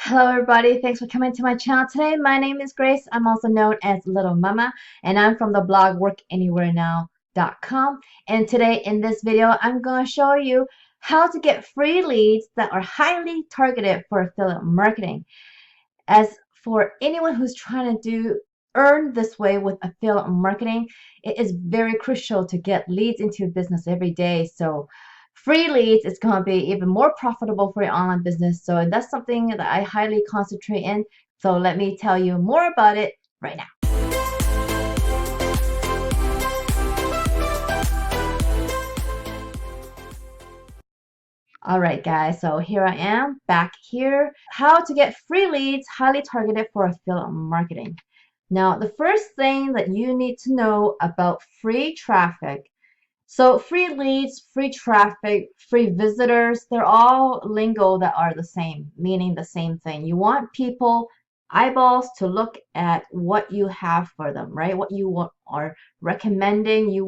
Hello everybody, thanks for coming to my channel today. My name is Grace. I'm also known as Littlemama, and I'm from the blog workanywherenow.com. And today in this video, I'm going to show you how to get free leads that are highly targeted for affiliate marketing. As for anyone who's trying to earn this way with affiliate marketing, it is very crucial to get leads into your business every day. So free leads is going to be even more profitable for your online business. So that's something that I highly concentrate in. So let me tell you more about it right now. All right, guys, so here I am back here. How to get free leads highly targeted for affiliate marketing. Now, the first thing that you need to know about free traffic. So free leads, free traffic, free visitors, they're all lingo that are the same, meaning the same thing. You want people, eyeballs, to look at what you have for them, right? What you are recommending. You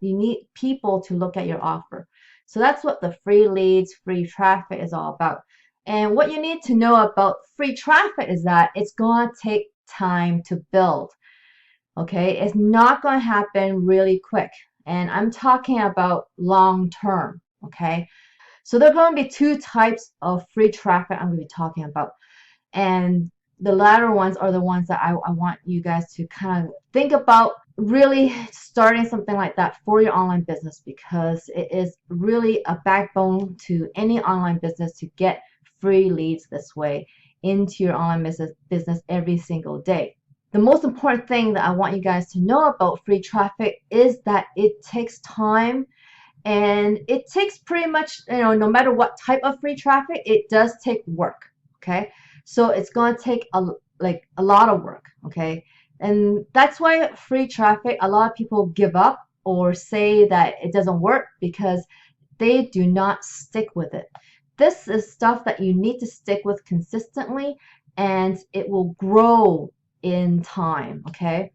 need people to look at your offer. So that's what the free leads, free traffic is all about. And what you need to know about free traffic is that it's going to take time to build. Okay, it's not going to happen really quick. And I'm talking about long term. Okay, so there are going to be two types of free traffic I'm going to be talking about. And the latter ones are the ones that I want you guys to kind of think about really starting something like that for your online business, because it is really a backbone to any online business to get free leads this way into your online business every single day. The most important thing that I want you guys to know about free traffic is that it takes time, and it takes pretty much, no matter what type of free traffic, it does take work. Okay, so it's going to take a lot of work. Okay, and that's why free traffic, a lot of people give up or say that it doesn't work because they do not stick with it. This is stuff that you need to stick with consistently, and it will grow in time. Okay,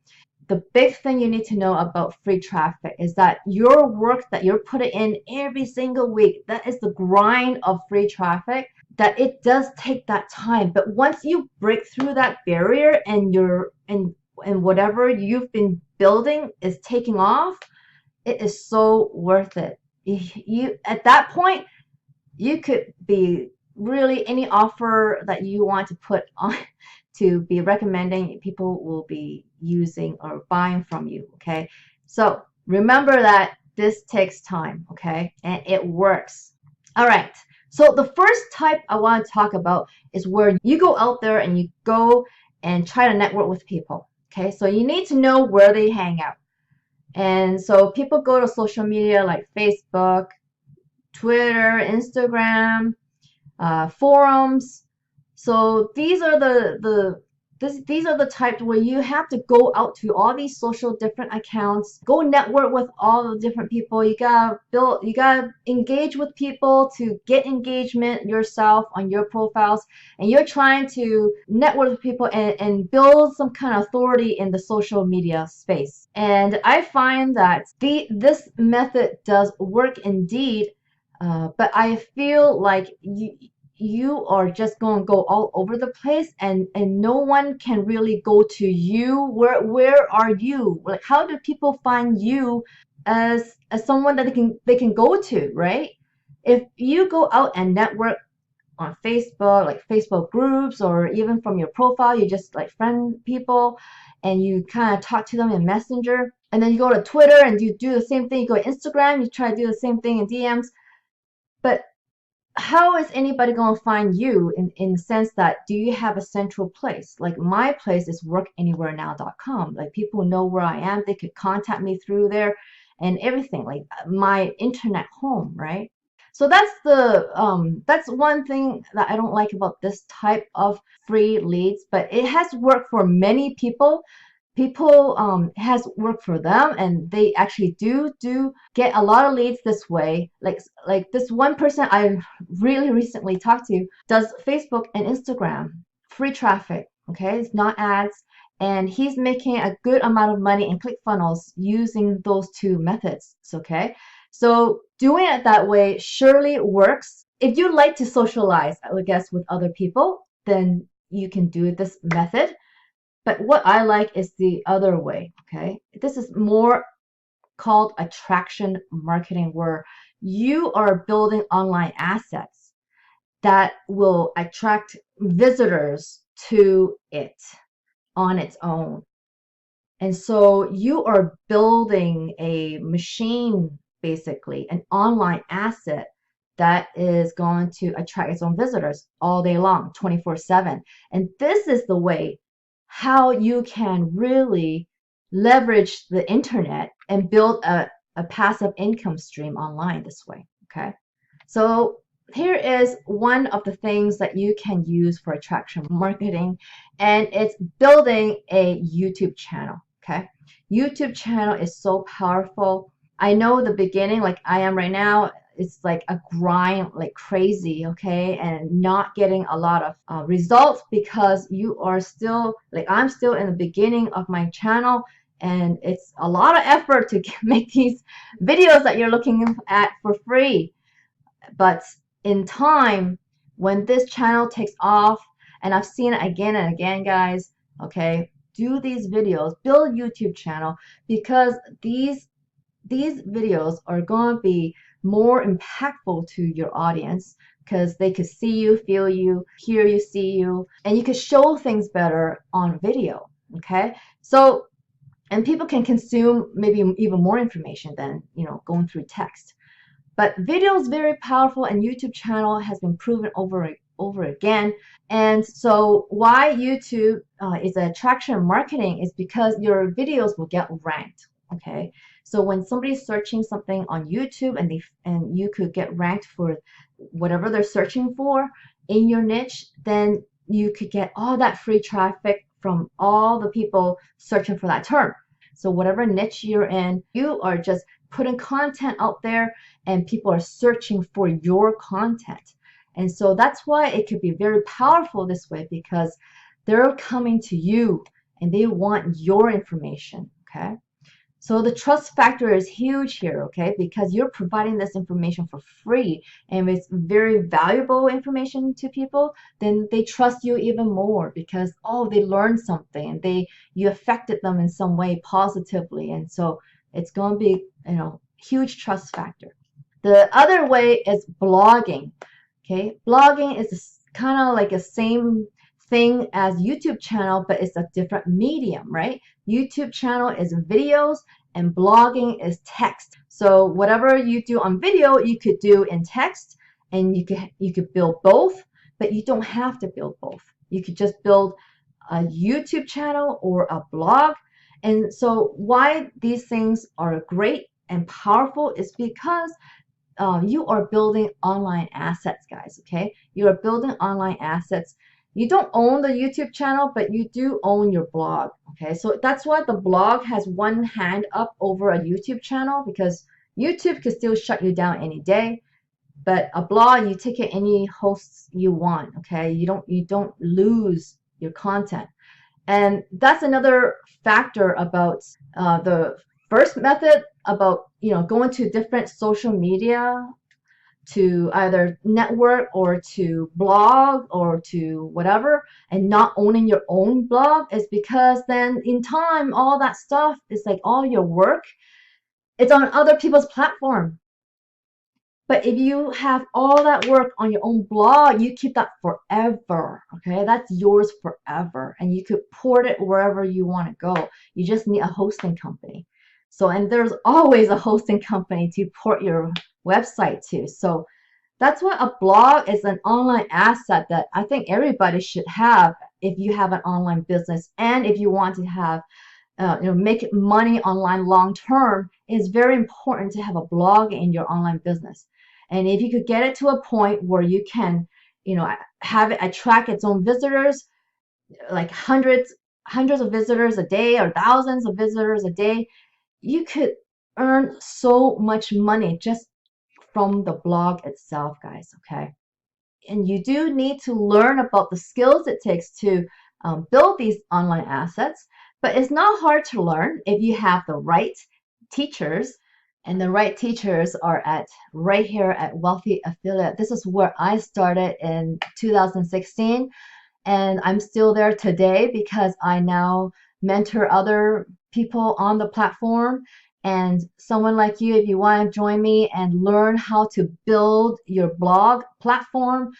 the big thing you need to know about free traffic is that your work that you're putting in every single week, that is the grind of free traffic, that it does take that time. But once you break through that barrier and whatever you've been building is taking off, it is so worth it. You at that point, you could be really any offer that you want to put on to be recommending, people will be using or buying from you. Okay, so remember that this takes time. Okay, and it works. All right, so the first type I want to talk about is where you go out there and you go and try to network with people. Okay, so you need to know where they hang out. And so people go to social media like Facebook, Twitter, Instagram, forums. So these are these are the types where you have to go out to all these social different accounts, go network with all the different people. You gotta engage with people to get engagement yourself on your profiles, and you're trying to network with people and build some kind of authority in the social media space. And I find that this method does work indeed, but I feel like you are just going to go all over the place, and no one can really go to you. Where are you? Like, how do people find you as someone that they can go to, right? If you go out and network on Facebook, like Facebook groups, or even from your profile, you just like friend people and you kind of talk to them in Messenger, and then you go to Twitter and you do the same thing. You go to Instagram, you try to do the same thing in DMs. But how is anybody going to find you in the sense that, do you have a central place? Like, my place is workanywherenow.com. Like, people know where I am. They could contact me through there and everything, like my internet home, right? So that's one thing that I don't like about this type of free leads, but it has worked for many people. Has worked for them, and they actually do get a lot of leads this way. Like this one person I really recently talked to does Facebook and Instagram free traffic. Okay, it's not ads, and he's making a good amount of money in ClickFunnels using those two methods. Okay, so doing it that way surely works. If you like to socialize, I would guess, with other people, then you can do this method. But what I like is the other way, okay? This is more called attraction marketing, where you are building online assets that will attract visitors to it on its own. And so you are building a machine, basically, an online asset that is going to attract its own visitors all day long, 24/7. And this is the way how you can really leverage the internet and build a passive income stream online this way. Okay. So here is one of the things that you can use for attraction marketing, and it's building a YouTube channel. Okay. YouTube channel is so powerful. I know the beginning, like I am right now, it's like a grind like crazy, okay, and not getting a lot of results because you are still, like I'm still in the beginning of my channel, and it's a lot of effort to make these videos that you're looking at for free. But in time, when this channel takes off, and I've seen it again and again, guys, okay, do these videos, build a YouTube channel, because these videos are going to be more impactful to your audience because they could see you, feel you, hear you, see you, and you could show things better on video. Okay, so and people can consume maybe even more information than going through text. But video is very powerful, and YouTube channel has been proven over again. And so why YouTube is attraction marketing is because your videos will get ranked. Okay, so when somebody's searching something on YouTube and you could get ranked for whatever they're searching for in your niche, then you could get all that free traffic from all the people searching for that term. So whatever niche you're in, you are just putting content out there and people are searching for your content. And so that's why it could be very powerful this way, because they're coming to you and they want your information. Okay. So the trust factor is huge here, okay, because you're providing this information for free, and if it's very valuable information to people, then they trust you even more because, oh, they learned something and you affected them in some way positively. And so it's going to be, huge trust factor. The other way is blogging. Okay, blogging is kind of like the same thing as YouTube channel, but it's a different medium, right? YouTube channel is videos and blogging is text. So whatever you do on video, you could do in text, and you could build both, but you don't have to build both. You could just build a YouTube channel or a blog. And so why these things are great and powerful is because you are building online assets, guys. Okay, you are building online assets. You don't own the YouTube channel, but you do own your blog. Okay, so that's why the blog has one hand up over a YouTube channel, because YouTube could still shut you down any day, but a blog, you take it any hosts you want. Okay, you don't lose your content. And that's another factor about the first method, about going to different social media to either network or to blog or to whatever, and not owning your own blog, is because then in time all that stuff is like all your work, it's on other people's platform. But if you have all that work on your own blog, you keep that forever. Okay, that's yours forever, and you could port it wherever you want to go. You just need a hosting company. So, and there's always a hosting company to port your website to. So that's why a blog is an online asset that I think everybody should have if you have an online business, and if you want to have make money online long term. It's very important to have a blog in your online business. And if you could get it to a point where you can have it attract its own visitors, like hundreds of visitors a day or thousands of visitors a day, you could earn so much money just from the blog itself, guys. Okay, and you do need to learn about the skills it takes to build these online assets, but it's not hard to learn if you have the right teachers. And the right teachers are right here at Wealthy Affiliate. This is where I started in 2016. and I'm still there today because I now mentor other people on the platform. And someone like you, if you want to join me and learn how to build your blog platform,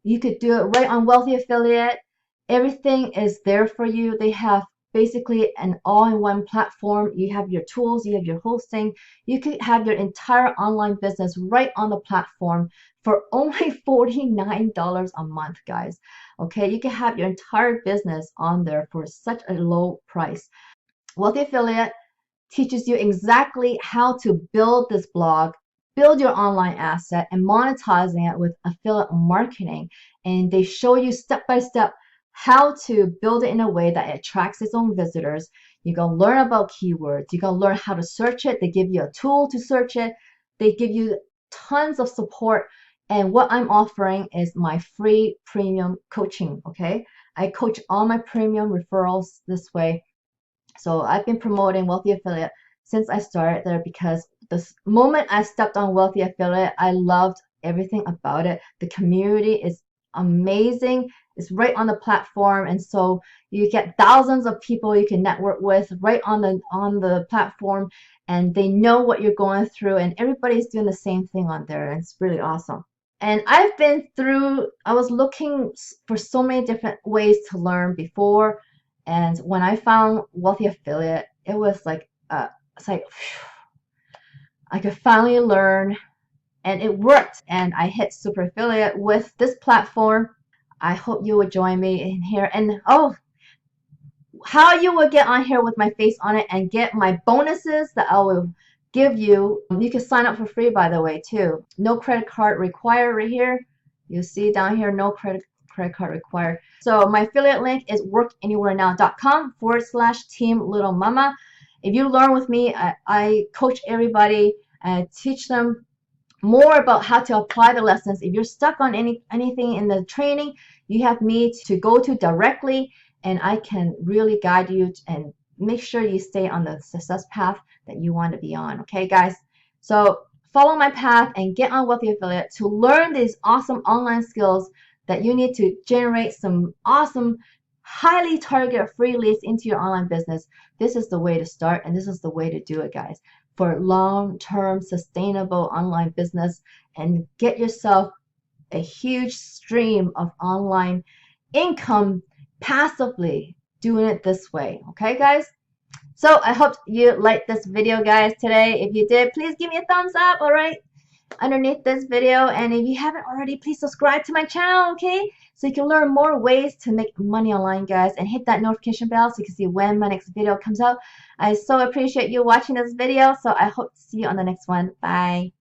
you could do it right on Wealthy Affiliate. Everything is there for you. They have basically an all-in-one platform. You have your tools, you have your hosting. You could have your entire online business right on the platform for only $49 a month, guys. Okay, you can have your entire business on there for such a low price. Wealthy Affiliate teaches you exactly how to build this blog, build your online asset, and monetizing it with affiliate marketing. And they show you step by step how to build it in a way that it attracts its own visitors. You can learn about keywords. You can learn how to search it. They give you a tool to search it. They give you tons of support. And what I'm offering is my free premium coaching. Okay, I coach all my premium referrals this way. So I've been promoting Wealthy Affiliate since I started there, because the moment I stepped on Wealthy Affiliate, I loved everything about it. The community is amazing. It's right on the platform, and so you get thousands of people you can network with right on the platform, and they know what you're going through, and everybody's doing the same thing on there, and it's really awesome. And I was looking for so many different ways to learn before. And when I found Wealthy Affiliate, it was like, it's like, I could finally learn, and it worked. And I hit super affiliate with this platform. I hope you would join me in here. And oh, how you will get on here with my face on it and get my bonuses that I will give you. You can sign up for free, by the way, too. No credit card required right here. You see down here, no credit card required. So my affiliate link is workanywherenow.com/team Littlemama. If you learn with me, I coach everybody and teach them more about how to apply the lessons. If you're stuck on anything in the training, you have me to go to directly, and I can really guide you and make sure you stay on the success path that you want to be on. Okay, guys? So follow my path and get on Wealthy Affiliate to learn these awesome online skills that you need to generate some awesome, highly targeted free leads into your online business. This is the way to start, and this is the way to do it, guys, for long-term sustainable online business, and get yourself a huge stream of online income passively doing it this way. Okay, guys? So I hope you liked this video, guys, today. If you did, please give me a thumbs up, all right, underneath this video. And if you haven't already, please subscribe to my channel, okay, so you can learn more ways to make money online, guys, and hit that notification bell so you can see when my next video comes out. I so appreciate you watching this video, so I hope to see you on the next one. Bye.